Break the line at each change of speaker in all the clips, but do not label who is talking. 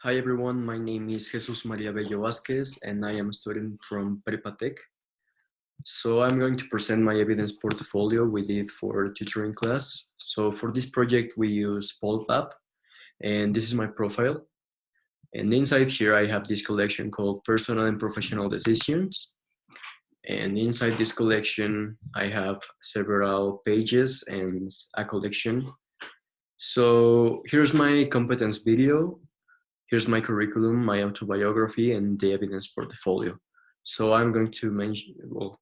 Hi everyone, my name is Jesús Maria Bello and I am a student from Prepatec. So I'm going to present my evidence portfolio we did for tutoring class. So for this project we use PolpApp and this is my profile. And inside here I have this collection called Personal and Professional Decisions. And inside this collection I have several pages and a collection. So here's my competence video. Here's my curriculum, my autobiography, and the evidence portfolio. So I'm going to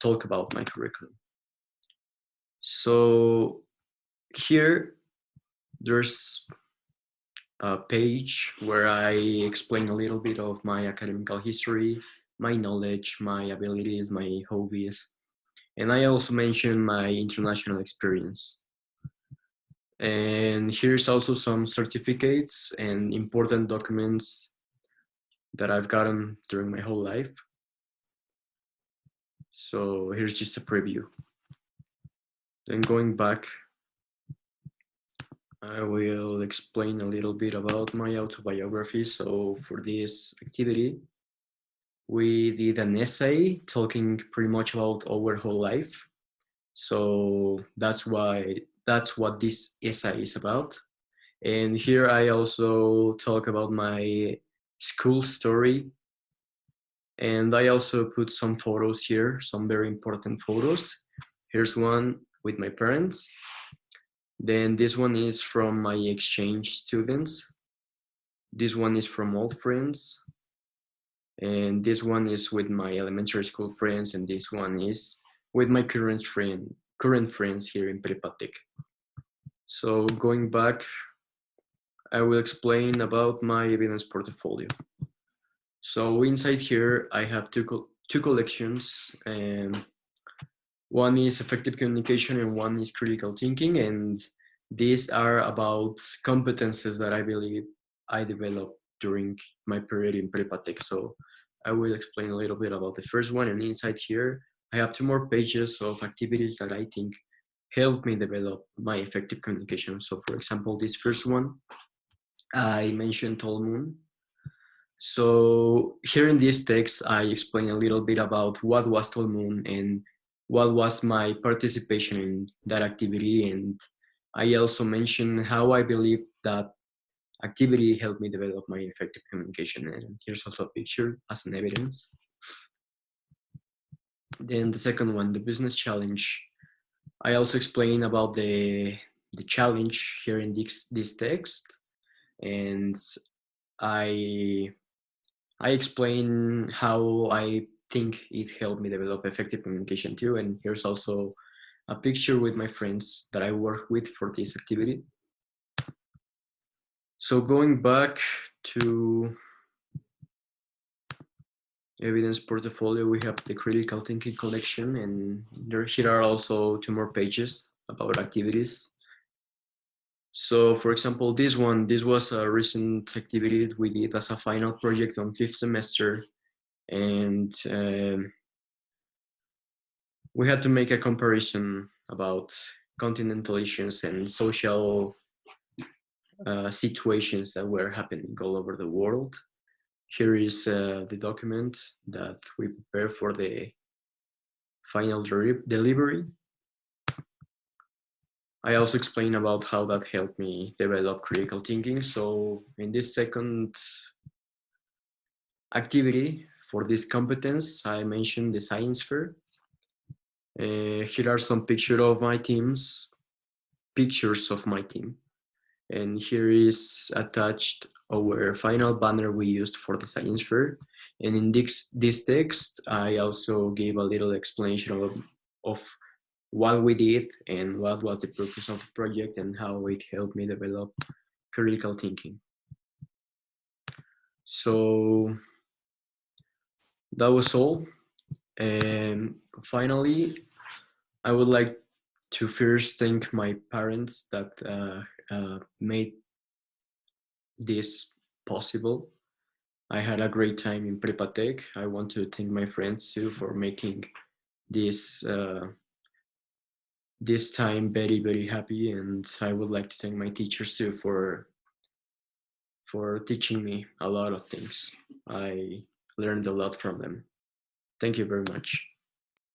talk about my curriculum. So here, there's a page where I explain a little bit of my academical history, my knowledge, my abilities, my hobbies, and I also mention my international experience. And here's also some certificates and important documents that I've gotten during my whole life. So here's just a preview. Then going back, I will explain a little bit about my autobiography. So for this activity, we did an essay talking pretty much about our whole life. So that's what this essay is about. And here I also talk about my school story. And I also put some photos here, some very important photos. Here's one with my parents. Then this one is from my exchange students. This one is from old friends. And this one is with my elementary school friends. And this one is with my current friends here in Prepatec. So going back, I will explain about my evidence portfolio. So inside here, I have two collections, and one is effective communication and one is critical thinking. And these are about competences that I believe I developed during my period in Prepatec. So I will explain a little bit about the first one. And inside here, I have two more pages of activities that I think helped me develop my effective communication. So for example, this first one, I mentioned Tolmun. So here in this text, I explain a little bit about what was Tolmun and what was my participation in that activity. And I also mentioned how I believe that activity helped me develop my effective communication. And here's also a picture as an evidence. Then the second one, the business challenge. I also explain about the challenge here in this text. And I explain how I think it helped me develop effective communication too. And here's also a picture with my friends that I work with for this activity. So going back to evidence portfolio, we have the critical thinking collection, and here are also two more pages about activities. So for example, this was a recent activity we did as a final project on 5th semester, and we had to make a comparison about continental issues and social situations that were happening all over the world. Here is the document that we prepare for the final delivery. I also explain about how that helped me develop critical thinking. So in this second activity for this competence, I mentioned the science fair. Here are some pictures of my team. And here is attached our final banner we used for the science fair. And in this text, I also gave a little explanation of what we did and what was the purpose of the project and how it helped me develop critical thinking. So that was all. And finally, I would like to first thank my parents that made this possible. I had a great time in Prepatec. I want to thank my friends too for making this this time very, very happy. And I would like to thank my teachers too for for teaching me a lot of things. I learned a lot from them. Thank you very much.